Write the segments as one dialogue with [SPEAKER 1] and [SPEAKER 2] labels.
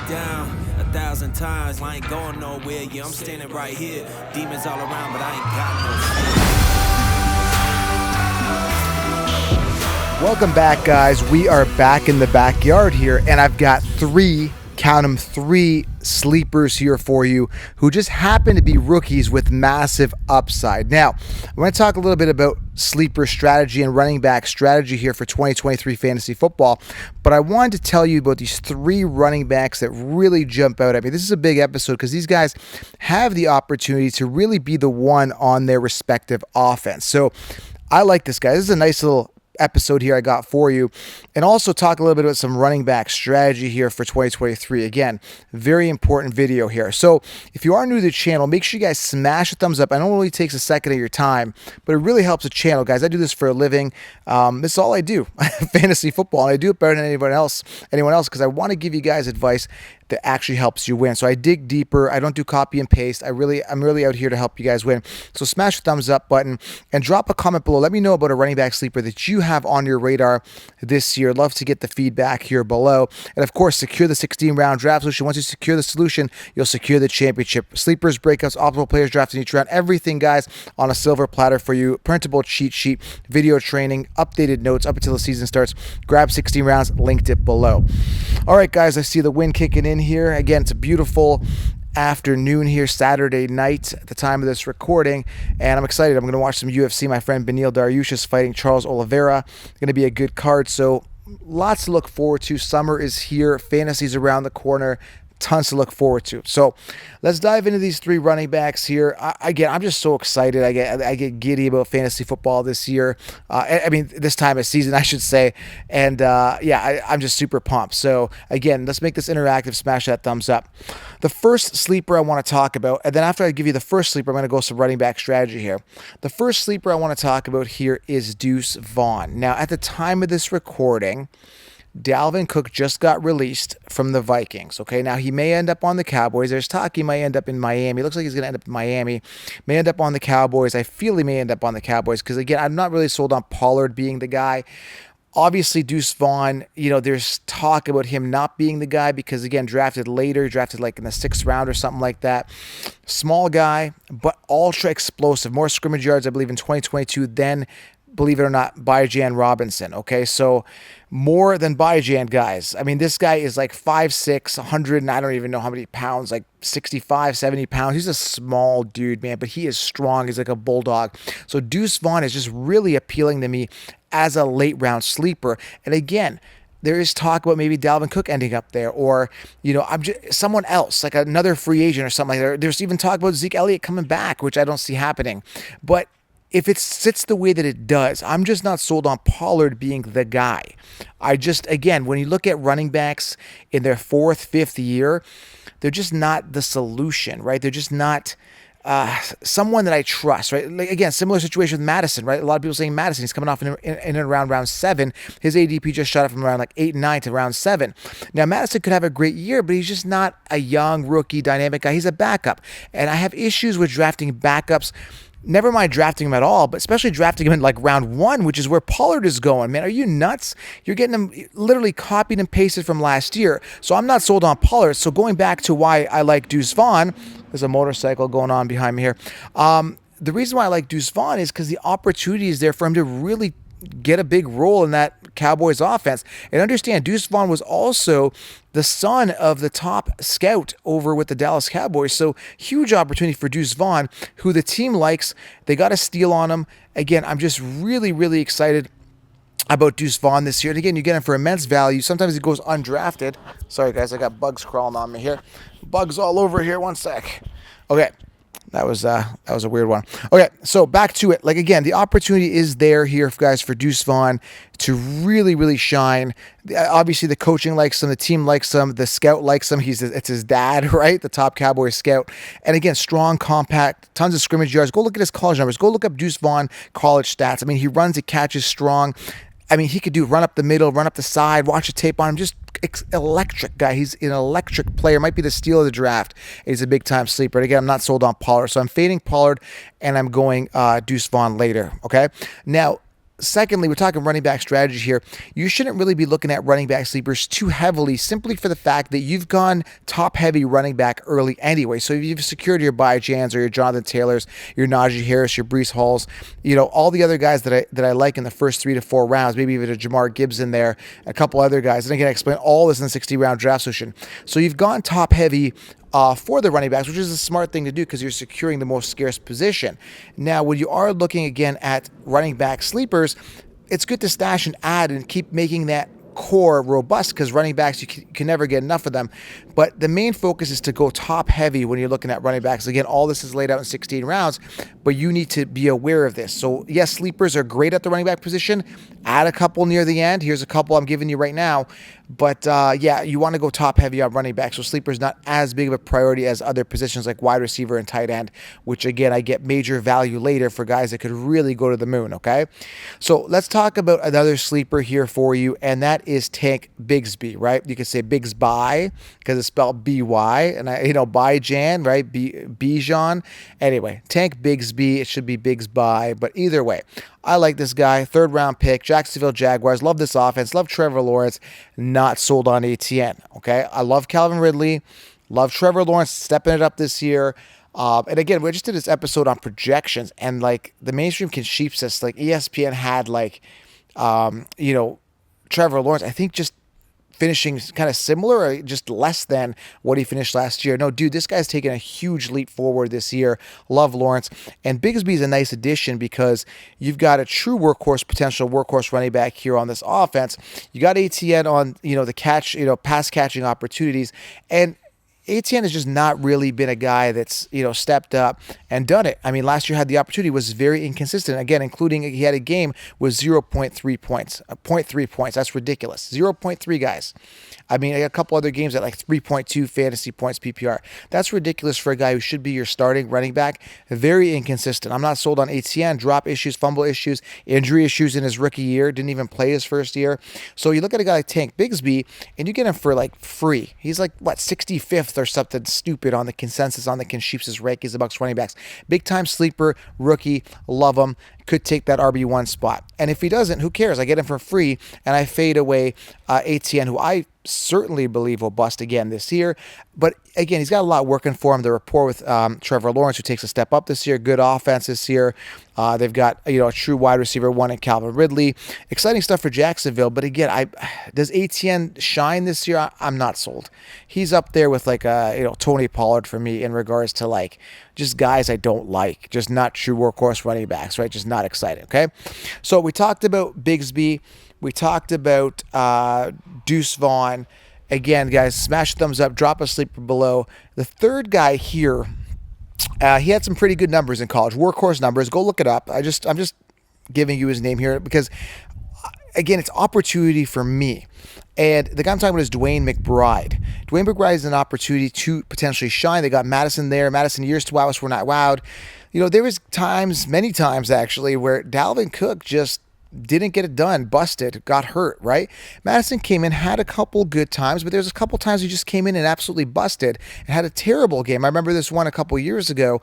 [SPEAKER 1] down 1,000 times. I ain't going nowhere. Yeah, I'm standing right here. Demons all around, but I ain't got no fear.
[SPEAKER 2] Welcome back, guys. We are back in the backyard here, and I've got count them, three sleepers here for you who just happen to be rookies with massive upside. Now, I'm going to talk a little bit about sleeper strategy and running back strategy here for 2023 fantasy football, but I wanted to tell you about these three running backs that really jump out at me. This is a big episode because these guys have the opportunity to really be the one on their respective offense. So I like this guy. This is a nice little episode here I got for you, and also talk a little bit about some running back strategy here for 2023. Again, very important video here. So if you are new to the channel, make sure you guys smash a thumbs up. I know it only takes a second of your time, but it really helps the channel, guys. I do this for a living. This is all I do, fantasy football, and I do it better than anyone else because I want to give you guys advice that actually helps you win. So I dig deeper. I don't do copy and paste. I'm really out here to help you guys win. So smash the thumbs up button and drop a comment below. Let me know about a running back sleeper that you have on your radar this year. Love to get the feedback here below. And of course, secure the 16-round draft solution. Once you secure the solution, you'll secure the championship. Sleepers, breakouts, optimal players drafted in each round. Everything, guys, on a silver platter for you. Printable cheat sheet, video training, updated notes up until the season starts. Grab 16 rounds, linked it below. All right, guys, I see the wind kicking in here. Again, it's a beautiful afternoon here, Saturday night at the time of this recording, and I'm excited. I'm going to watch some UFC. My friend Beneil Dariush is fighting Charles Oliveira. Going to be a good card, so lots to look forward to. Summer is here. Fantasy's around the corner. Tons to look forward to. So let's dive into these three running backs here. I'm just so excited. I get giddy about fantasy football this year. I mean, this time of season, I should say. And I'm just super pumped. So again, let's make this interactive. Smash that thumbs up. The first sleeper I want to talk about, and then after I give you the first sleeper, I'm going to go some running back strategy here. The first sleeper I want to talk about here is Deuce Vaughn. Now, at the time of this recording, Dalvin Cook just got released from the Vikings. Okay, now he may end up on the Cowboys. There's talk he might end up in Miami. It looks like he's going to end up in Miami. May end up on the Cowboys. I feel he may end up on the Cowboys because, again, I'm not really sold on Pollard being the guy. Obviously, Deuce Vaughn, there's talk about him not being the guy because, again, drafted like in the 6th round or something like that. Small guy, but ultra explosive. More scrimmage yards, I believe, in 2022 than, believe it or not, Bijan Robinson. Okay, so more than Bijan, guys. I mean, this guy is like 5'6", 100, and I don't even know how many pounds, like 65, 70 pounds. He's a small dude, man, but he is strong. He's like a bulldog. So Deuce Vaughn is just really appealing to me as a late round sleeper. And again, there is talk about maybe Dalvin Cook ending up there, or someone else, like another free agent or something like that. There's even talk about Zeke Elliott coming back, which I don't see happening. But if it sits the way that it does, I'm just not sold on Pollard being the guy. Again, when you look at running backs in their 4th, 5th year, they're just not the solution, right? They're just not someone that I trust, right? Like, again, similar situation with Madison, right? A lot of people saying Madison, he's coming off in and around round 7. His ADP just shot up from around like 8 and 9 to round 7. Now, Madison could have a great year, but he's just not a young, rookie, dynamic guy. He's a backup. And I have issues with drafting backups. Never mind drafting him at all, but especially drafting him in like round 1, which is where Pollard is going. Man, are you nuts? You're getting him literally copied and pasted from last year. So I'm not sold on Pollard. So going back to why I like Deuce Vaughn, there's a motorcycle going on behind me here. The reason why I like Deuce Vaughn is because the opportunity is there for him to really get a big role in that Cowboys offense. And understand, Deuce Vaughn was also the son of the top scout over with the Dallas Cowboys. So huge opportunity for Deuce Vaughn, who the team likes. They got a steal on him. Again, I'm just really, really excited about Deuce Vaughn this year. And again, you get him for immense value. Sometimes he goes undrafted. Sorry, guys, I got bugs crawling on me here. Bugs all over here. One sec. Okay. That was a weird one. Okay, so back to it. Like, again, the opportunity is there here, guys, for Deuce Vaughn to really, really shine. Obviously, the coaching likes him. The team likes him. The scout likes him. It's his dad, right? The top Cowboys scout. And again, strong, compact, tons of scrimmage yards. Go look at his college numbers. Go look up Deuce Vaughn college stats. I mean, he runs, he catches strong. I mean, he could do run up the middle, run up the side, watch the tape on him. Just electric guy. He's an electric player. Might be the steal of the draft. He's a big-time sleeper. And again, I'm not sold on Pollard. So I'm fading Pollard, and I'm going Deuce Vaughn later, okay? Now, secondly, we're talking running back strategy here. You shouldn't really be looking at running back sleepers too heavily simply for the fact that you've gone top heavy running back early anyway. So if you've secured your Jans or your Jonathan Taylors, your Najee Harris, your Breece Halls, all the other guys that I like in the first 3 to 4 rounds, maybe even a Jamar Gibbs in there, a couple other guys. And again, I explain all this in the 60-round draft session. So you've gone top heavy for the running backs, which is a smart thing to do because you're securing the most scarce position. Now, when you are looking again at running back sleepers, it's good to stash and add and keep making that core robust because running backs, you can never get enough of them. But the main focus is to go top heavy when you're looking at running backs. Again, all this is laid out in 16 rounds, but you need to be aware of this. So yes, sleepers are great at the running back position. Add a couple near the end. Here's a couple I'm giving you right now. But yeah, you want to go top heavy on running back. So sleeper's not as big of a priority as other positions like wide receiver and tight end, which again, I get major value later for guys that could really go to the moon, okay? So let's talk about another sleeper here for you, and that is Tank Bigsby, right? You could say Bigsby because it's spelled B-Y, and Bijan, right? Bijan. Anyway, Tank Bigsby, it should be Bigsby, but either way, I like this guy. 3rd round pick, Jacksonville Jaguars. Love this offense. Love Trevor Lawrence. Not sold on ATN. Okay. I love Calvin Ridley. Love Trevor Lawrence stepping it up this year. And again, we just did this episode on projections, and like the mainstream can sheeps us. Like ESPN had Trevor Lawrence, I think just finishing kind of similar or just less than what he finished last year. No, dude, this guy's taken a huge leap forward this year. Love Lawrence. And Bigsby's a nice addition because you've got a true potential workhorse running back here on this offense. You got ATN on, the catch, pass catching opportunities. And ATN has just not really been a guy that's, stepped up and done it. I mean, last year had the opportunity, was very inconsistent. Again, including he had a game with 0.3 points, 0.3 points. That's ridiculous. 0.3 guys. I mean, a couple other games at like 3.2 fantasy points PPR. That's ridiculous for a guy who should be your starting running back. Very inconsistent. I'm not sold on ATN. Drop issues, fumble issues, injury issues in his rookie year. Didn't even play his first year. So you look at a guy like Tank Bigsby, and you get him for like free. He's like, 65th or something stupid on the consensus on the Sheeps' rankings amongst running backs. Big time sleeper, rookie, love him. Could take that RB1 spot. And if he doesn't, who cares? I get him for free, and I fade away ATN, who I certainly believe will bust again this year. But again, he's got a lot working for him. The rapport with Trevor Lawrence, who takes a step up this year. Good offense this year. They've got a true wide receiver one in Calvin Ridley. Exciting stuff for Jacksonville. But again, does ATN shine this year? I'm not sold. He's up there with like Tony Pollard for me in regards to like just guys I don't like, just not true workhorse running backs, right? Just not excited. Okay, so we talked about Bigsby. We talked about Deuce Vaughn. Again, guys, smash thumbs up, drop a sleeper below. The third guy here, he had some pretty good numbers in college, workhorse numbers. Go look it up. I'm just giving you his name here because, again, it's opportunity for me. And the guy I'm talking about is Dwayne McBride. Dwayne McBride is an opportunity to potentially shine. They got Madison there. Madison years to wow us, we're not wowed. There was many times actually, where Dalvin Cook just didn't get it done, busted, got hurt, right? Madison came in, had a couple good times, but there's a couple times he just came in and absolutely busted and had a terrible game. I remember this one a couple years ago.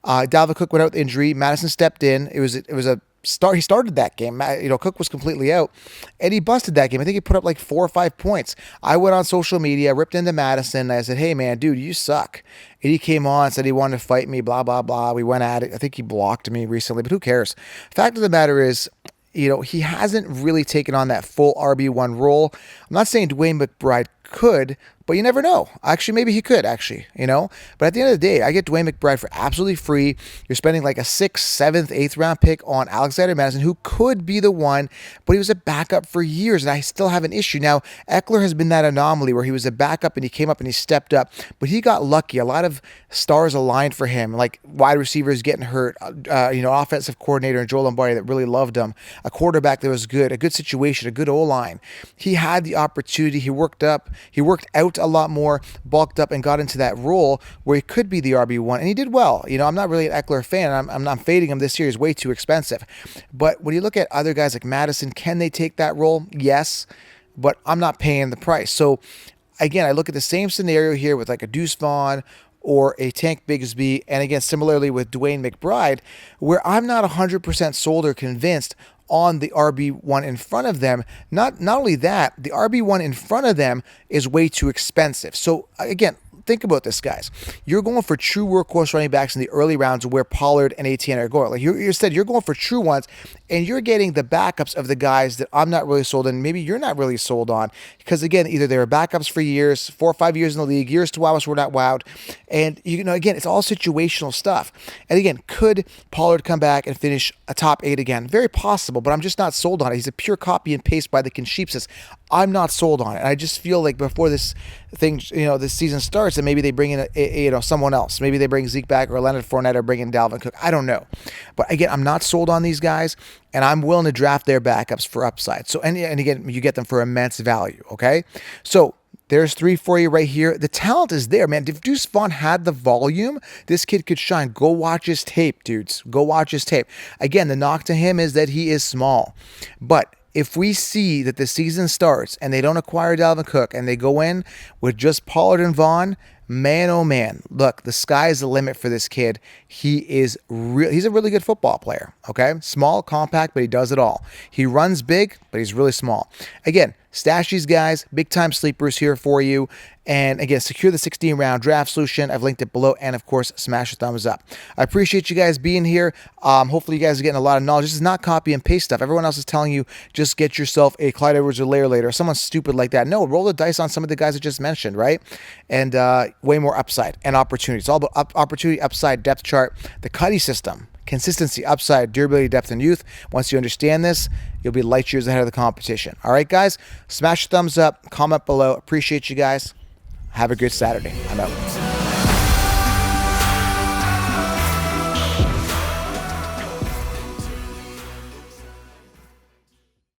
[SPEAKER 2] Dalvin Cook went out with injury. Madison stepped in. It was a start. He started that game. Cook was completely out, and he busted that game. I think he put up like 4 or 5 points. I went on social media, ripped into Madison, and I said, "Hey, man, dude, you suck." And he came on, said he wanted to fight me, blah, blah, blah. We went at it. I think he blocked me recently, but who cares? Fact of the matter is, he hasn't really taken on that full RB1 role. I'm not saying Dwayne McBride could, but you never know. Actually, maybe he could, But at the end of the day, I get Dwayne McBride for absolutely free. You're spending like a 6th, 7th, 8th round pick on Alexander Madison, who could be the one, but he was a backup for years, and I still have an issue. Now, Eckler has been that anomaly where he was a backup and he came up and he stepped up, but he got lucky. A lot of stars aligned for him, like wide receivers getting hurt, offensive coordinator and Joe Lombardi that really loved him, a quarterback that was good, a good situation, a good O-line. He had the opportunity. He worked out a lot more, bulked up, and got into that role where he could be the RB1, and he did well. I'm not really an Eckler fan. I'm not fading him this year. He's way too expensive. But when you look at other guys like Madison, can they take that role? Yes, but I'm not paying the price. So again, I look at the same scenario here with like a Deuce Vaughn or a Tank Bigsby, and again, similarly with Dwayne McBride, where I'm not 100% sold or convinced on the RB1 in front of them. Not only that, the RB1 in front of them is way too expensive. So again, think about this, guys. You're going for true workhorse running backs in the early rounds where Pollard and Etienne are going. Like you said, you're going for true ones, and you're getting the backups of the guys that I'm not really sold on. Maybe you're not really sold on because, again, either they were backups for years, 4 or 5 years in the league, years to wow us, we're not wowed. And, again, it's all situational stuff. And, again, could Pollard come back and finish a top 8 again? Very possible, but I'm just not sold on it. He's a pure copy and paste by the Concheapsis. I'm not sold on it. And I just feel like before this thing, this season starts, that maybe they bring in someone else. Maybe they bring Zeke back or Leonard Fournette or bring in Dalvin Cook. I don't know. But again, I'm not sold on these guys, and I'm willing to draft their backups for upside. So, and again, you get them for immense value, okay? So there's 3 for you right here. The talent is there, man. If Deuce Vaughn had the volume, this kid could shine. Go watch his tape, dudes. Go watch his tape. Again, the knock to him is that he is small. But if we see that the season starts and they don't acquire Dalvin Cook and they go in with just Pollard and Vaughn, man, oh man, look, the sky is the limit for this kid. He's a really good football player, okay? Small, compact, but he does it all. He runs big, but he's really small. Again, stash these guys, big-time sleepers here for you. And again, secure the 16-round draft solution. I've linked it below. And, of course, smash a thumbs up. I appreciate you guys being here. Hopefully, you guys are getting a lot of knowledge. This is not copy and paste stuff. Everyone else is telling you just get yourself a Clyde Edwards-Helaire later or someone stupid like that. No, roll the dice on some of the guys I just mentioned, right? And way more upside and opportunity. It's all about opportunity, upside, depth chart, the Cuddy system. Consistency, upside, durability, depth, and youth. Once you understand this, you'll be light years ahead of the competition. All right, guys? Smash a thumbs up. Comment below. Appreciate you guys. Have a good Saturday. I'm out.